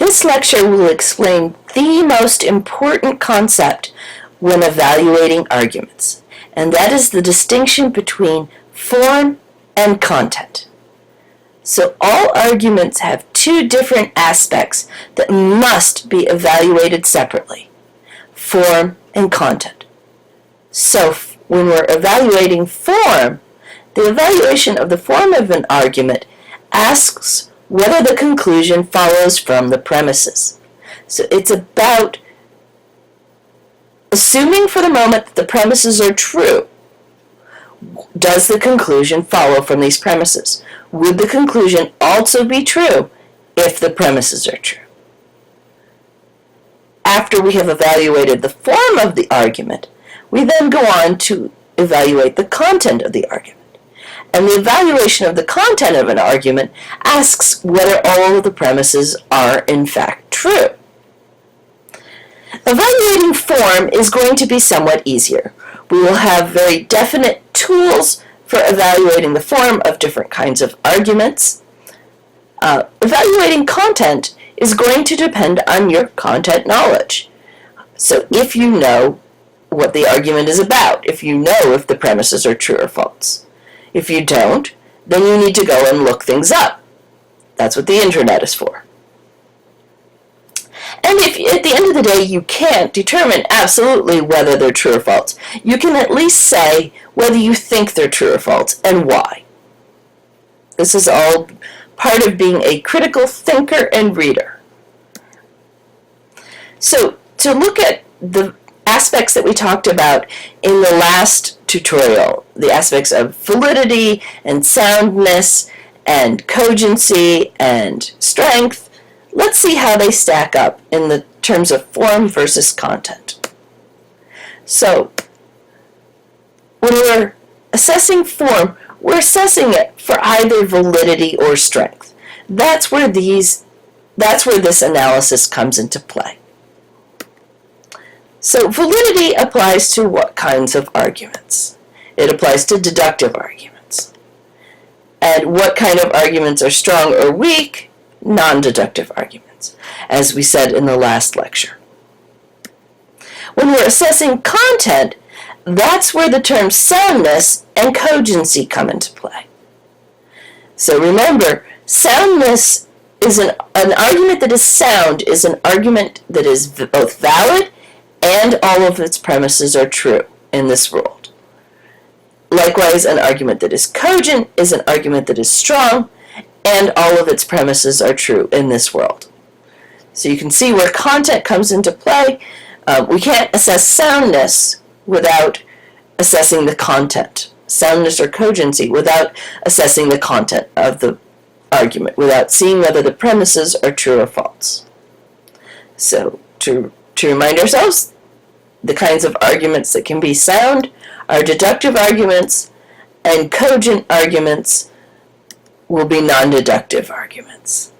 This lecture will explain the most important concept when evaluating arguments, and that is the distinction between form and content. So all arguments have two different aspects that must be evaluated separately: form and content. So when we're evaluating form, the evaluation of the form of an argument asks whether the conclusion follows from the premises. So it's about assuming for the moment that the premises are true. Does the conclusion follow from these premises? Would the conclusion also be true if the premises are true? After we have evaluated the form of the argument, we then go on to evaluate the content of the argument. And the evaluation of the content of an argument asks whether all of the premises are in fact true. Evaluating form is going to be somewhat easier. We will have very definite tools for evaluating the form of different kinds of arguments. Evaluating content is going to depend on your content knowledge. So if you know what the argument is about, if you know if the premises are true or false. If you don't, then you need to go and look things up. That's what the internet is for. And if at the end of the day you can't determine absolutely whether they're true or false, you can at least say whether you think they're true or false and why. This is all part of being a critical thinker and reader. So to look at the aspects that we talked about in the last tutorial, the aspects of validity and soundness and cogency and strength, let's see how they stack up in the terms of form versus content. So when we're assessing form, we're assessing it for either validity or strength. That's where this analysis comes into play. So validity applies to what kinds of arguments? It applies to deductive arguments. And what kind of arguments are strong or weak? Non-deductive arguments, as we said in the last lecture. When we're assessing content, that's where the terms soundness and cogency come into play. So remember, soundness is an argument that is sound is an argument that is both valid and all of its premises are true in this world. Likewise, an argument that is cogent is an argument that is strong and all of its premises are true in this world. So you can see where content comes into play. We can't assess soundness without assessing the content, soundness or cogency, without assessing the content of the argument, without seeing whether the premises are true or false. So to remind ourselves, the kinds of arguments that can be sound are deductive arguments, and cogent arguments will be non-deductive arguments.